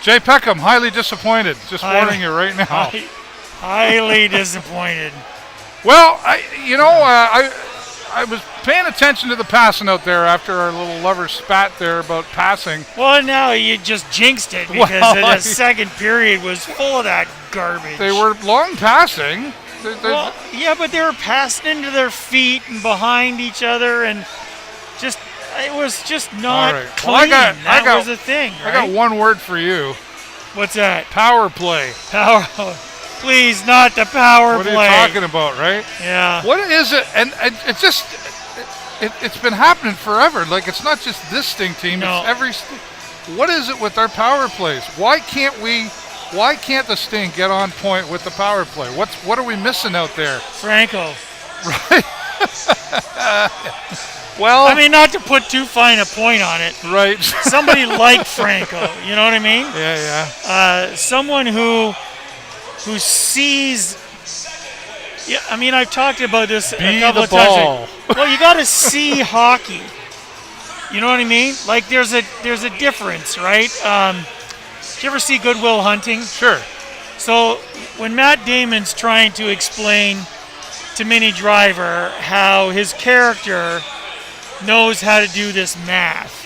Jay Peckham, highly disappointed. Just warning you right now. Highly disappointed. Well, I was paying attention to the passing out there after our little lover spat there about passing. Well, now you just jinxed it because the second period was full of that garbage. They were long passing. Yeah, but they were passing into their feet and behind each other, and it was just not clean. Well, that was the thing, right? I got one word for you. What's that? Power play. Please, not the power play. What are you talking about, right? Yeah. What is it? And it's just, it's been happening forever. Like, it's not just this Sting team. No. It's what is it with our power plays? Why can't the Sting get on point with the power play? What are we missing out there? Franco. Right. Well, I mean, not to put too fine a point on it. Right. Somebody like Franco, you know what I mean? Yeah. Someone who sees. Yeah, I mean, I've talked about this a couple of times. Well, you got to see hockey. You know what I mean? Like, there's a difference, right? Did you ever see Good Will Hunting? Sure. So when Matt Damon's trying to explain to Minnie Driver how his character knows how to do this math,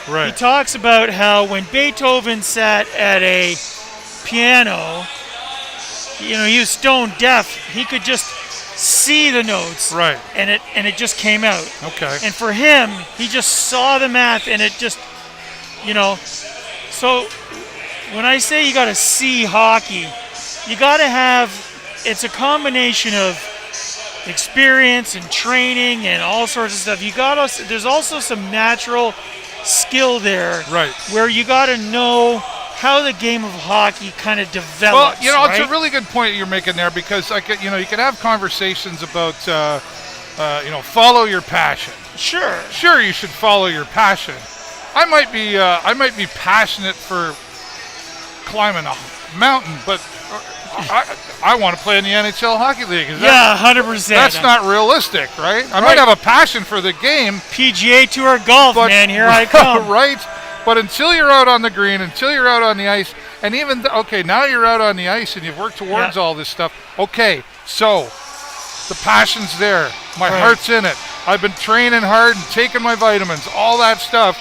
right? He talks about how when Beethoven sat at a piano, he was stone deaf. He could just see the notes, right? And it just came out. Okay. And for him, he just saw the math, and it just, So when I say you got to see hockey, you got to have. It's a combination of experience and training and all sorts of stuff. There's also some natural skill there, right? Where you got to know how the game of hockey kind of develops. Well, right? It's a really good point you're making there, because you can have conversations about follow your passion. Sure, you should follow your passion. I might be passionate for climbing a mountain, but I want to play in the NHL Hockey League. 100%. That's not realistic, right? I might have a passion for the game. PGA Tour golf, man, here I come. Right? But until you're out on the green, until you're out on the ice, and even, now you're out on the ice and you've worked towards all this stuff. Okay, so the passion's there. My heart's in it. I've been training hard and taking my vitamins, all that stuff.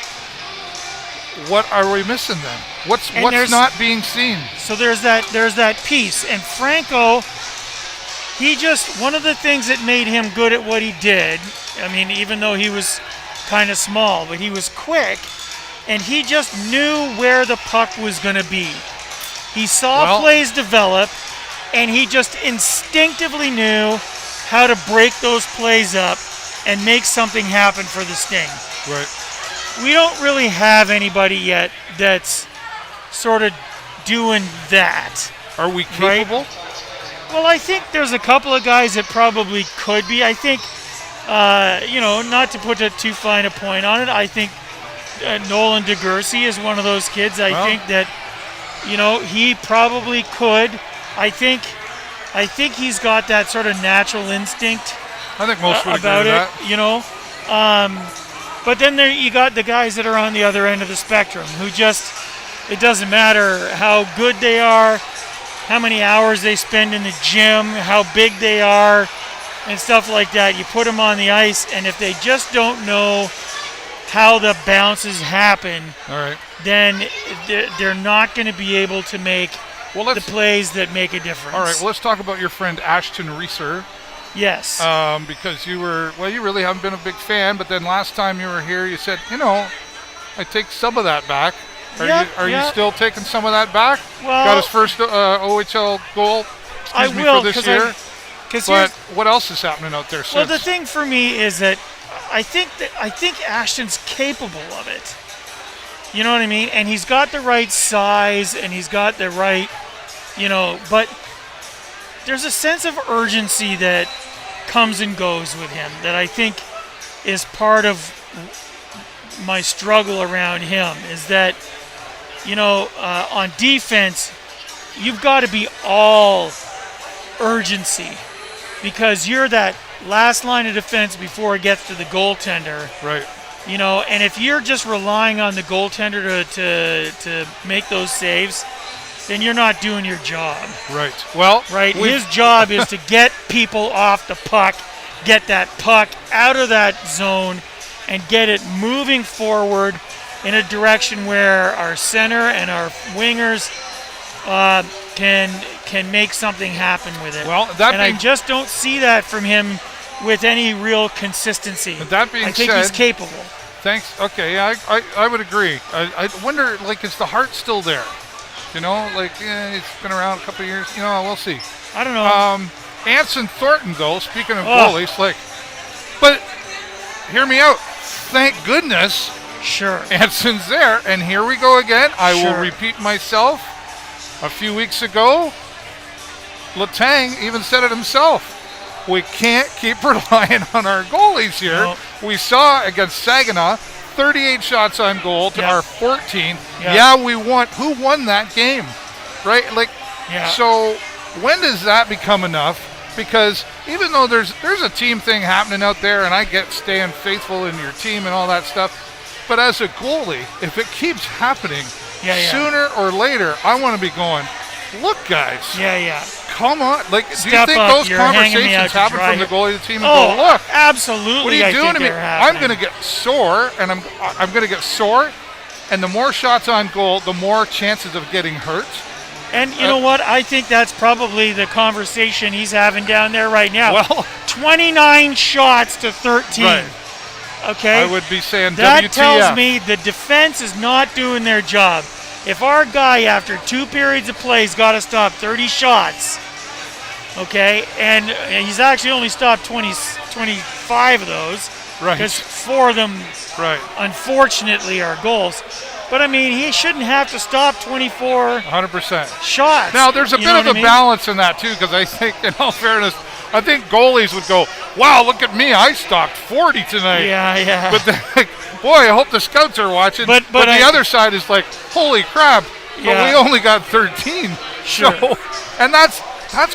What are we missing then? What's not being seen? So there's that piece. And Franco, one of the things that made him good at what he did, I mean, even though he was kind of small, but he was quick, and he just knew where the puck was going to be. He saw plays develop, and he just instinctively knew how to break those plays up and make something happen for the Sting. Right. We don't really have anybody yet that's sort of doing that. Are we capable? Right? Well, I think there's a couple of guys that probably could be. I think, not to put too fine a point on it, I think Nolan DeGursey is one of those kids. I think that, he probably could. I think he's got that sort of natural instinct. I think most would agree with that. But then you got the guys that are on the other end of the spectrum who it doesn't matter how good they are, how many hours they spend in the gym, how big they are, and stuff like that. You put them on the ice, and if they just don't know how the bounces happen, then they're not going to be able to make the plays that make a difference. All right, well, let's talk about your friend Ashton Reeser. Yes. Because you really haven't been a big fan, but then last time you were here, you said, I take some of that back. Are you still taking some of that back? Well, got his first OHL goal for this year. But what else is happening out there since? Well, the thing for me is that I think Ashton's capable of it. You know what I mean? And he's got the right size, and he's got the right, but there's a sense of urgency that comes and goes with him that I think is part of my struggle around him, is that, on defense, you've got to be all urgency because you're that last line of defense before it gets to the goaltender. Right. You know, and if you're just relying on the goaltender to make those saves, then you're not doing your job. Right. Well, right. His job is to get people off the puck, get that puck out of that zone, and get it moving forward in a direction where our center and our wingers can make something happen with it. Well, I just don't see that from him with any real consistency. That being I think said, he's capable. Thanks. Okay, yeah, I would agree. I wonder, like, is the heart still there? You know, like, it's been around a couple of years. You know, we'll see. I don't know. Anson Thornton, though, speaking of goalies, like, but hear me out. Thank goodness Sure. Anson's there. And here we go again. I will repeat myself. A few weeks ago, Letang even said it himself. We can't keep relying on our goalies here. No. We saw against Saginaw, 38 shots on goal to our 14. Yeah. We won. Who won that game? Right? Like, Yeah. so when does that become enough? Because even though there's a team thing happening out there, and I get staying faithful in your team and all that stuff, but as a goalie, if it keeps happening, sooner or later, I want to be going, look, guys. Yeah. Come on. Like, do you Step think up. those You're hanging me out conversations to happen dry from the here. goalie of the team and go, look, absolutely. what are you I doing think to me? they're I'm happening. going to get sore, and I'm going to get sore, and the more shots on goal, the more chances of getting hurt. And you know what? I think that's probably the conversation he's having down there right now. Well, 29 shots to 13. Right. Okay? I would be saying that WTF. tells me the defense is not doing their job. If our guy, after 2 periods of play, has got to stop 30 shots, okay, and he's actually only stopped 25 of those, right? Because 4 of them, unfortunately, are goals. But, I mean, he shouldn't have to stop 24 100% shots. Now, there's a bit of a balance in that, too, because I think, in all fairness, I think goalies would go, wow, look at me, I stopped 40 tonight. Yeah. But, like, boy, I hope the scouts are watching. But the other side is like, holy crap, but we only got 13. Sure. So, and that's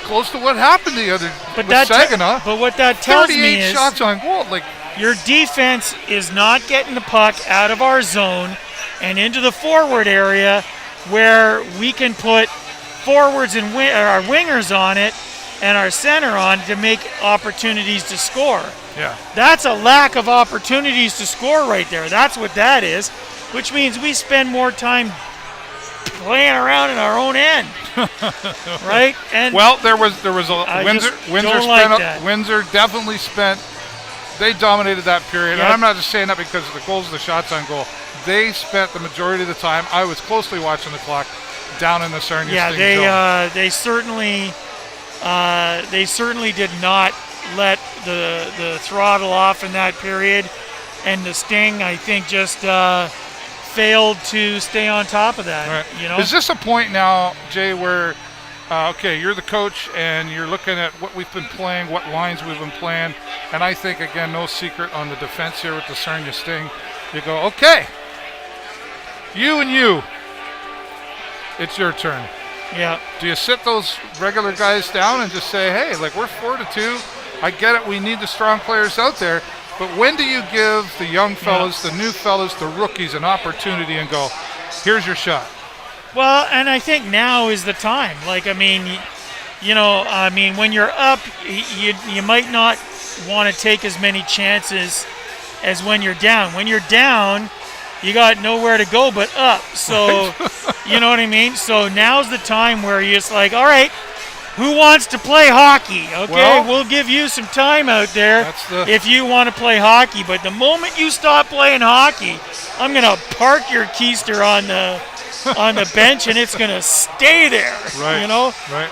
close to what happened the other with Saginaw. But what that tells me is 38 shots on goal. Like, your defense is not getting the puck out of our zone and into the forward area where we can put forwards and our wingers on it and our center on to make opportunities to score. Yeah. That's a lack of opportunities to score right there. That's what that is, which means we spend more time playing around in our own end. Right? And well, there was a Windsor definitely spent. They dominated that period. Yep. And I'm not just saying that because of the goals and the shots on goal. They spent the majority of the time. I was closely watching the clock down in the Sarnia Sting zone. They certainly did not let the throttle off in that period, and the Sting, I think, just failed to stay on top of that. Right. You know, is this a point now, Jay, where you're the coach and you're looking at what we've been playing, what lines we've been playing, and I think again, no secret on the defense here with the Sarnia Sting. You go, okay, you, it's your turn. Yeah. Do you sit those regular guys down and just say, hey, like, we're 4-2. I get it. We need the strong players out there. But when do you give the young fellas, the new fellas, the rookies an opportunity and go, here's your shot? Well, and I think now is the time. Like, I mean, when you're up, you might not want to take as many chances as when you're down. When you're down, you got nowhere to go but up. So, you know what I mean? So now's the time where you're just like, all right, who wants to play hockey? Okay, we'll give you some time out there if you want to play hockey. But the moment you stop playing hockey, I'm going to park your keister on the bench and it's going to stay there. Right. You know? Right.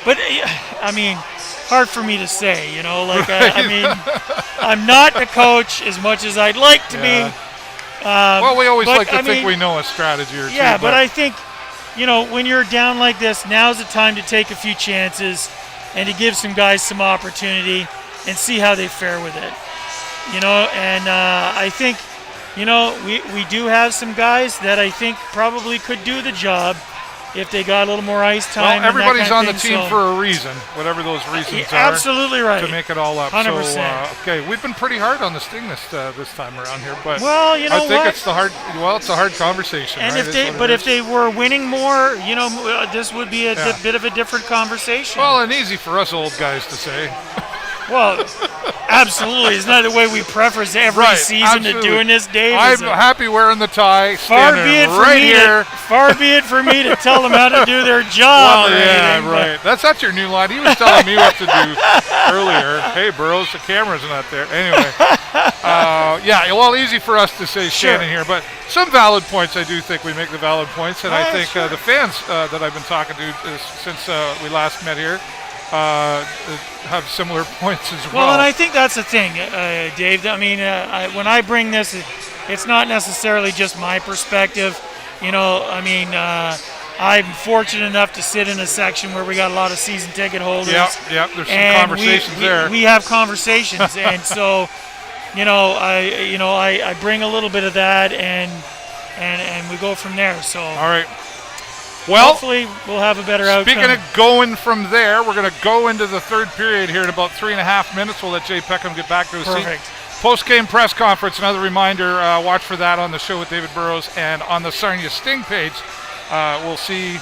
But, I mean, hard for me to say, you know? Like, I mean, I'm not the coach as much as I'd like to be. Well, we always like to think we know a strategy or two. Yeah, but I think, when you're down like this, now's the time to take a few chances and to give some guys some opportunity and see how they fare with it. And I think, we do have some guys that I think probably could do the job. if they got a little more ice time. Well, everybody's on the thing, team so. for a reason, whatever those reasons are. Absolutely right. To make it all up. 100%. So, okay, we've been pretty hard on the Sting this time around here, but well, you know I think what? it's it's a hard conversation. And right? if they were winning more, this would be a bit of a different conversation. Well, and easy for us old guys to say. Well, absolutely. Isn't that the way we preface every season to doing this, Dave? I'm happy wearing the tie. Far be it for me to tell them how to do their job. Well, yeah, right. That's your new line. He was telling me what to do earlier. Hey, Burrows, the camera's not there. Anyway, easy for us to say standing here, but some valid points. I do think we make the valid points, and I think the fans that I've been talking to since we last met here have similar points as well. Well, and I think that's the thing, Dave. I mean, when I bring this, it's not necessarily just my perspective. I'm fortunate enough to sit in a section where we got a lot of season ticket holders. Yep. There's some conversations there. We have conversations, and so, I bring a little bit of that, and we go from there. So. All right. Well, hopefully we'll have a better outcome. Speaking of going from there, we're going to go into the third period here in about 3.5 minutes. We'll let Jay Peckham get back to his seat. Post-game press conference, another reminder, watch for that on the show with David Burrows and on the Sarnia Sting page. We'll see.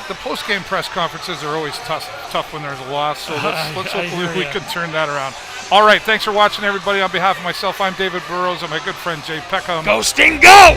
The post-game press conferences are always tough when there's a loss, so let's hopefully we can turn that around. All right, thanks for watching, everybody. On behalf of myself, I'm David Burrows and my good friend Jay Peckham. Go Sting, go!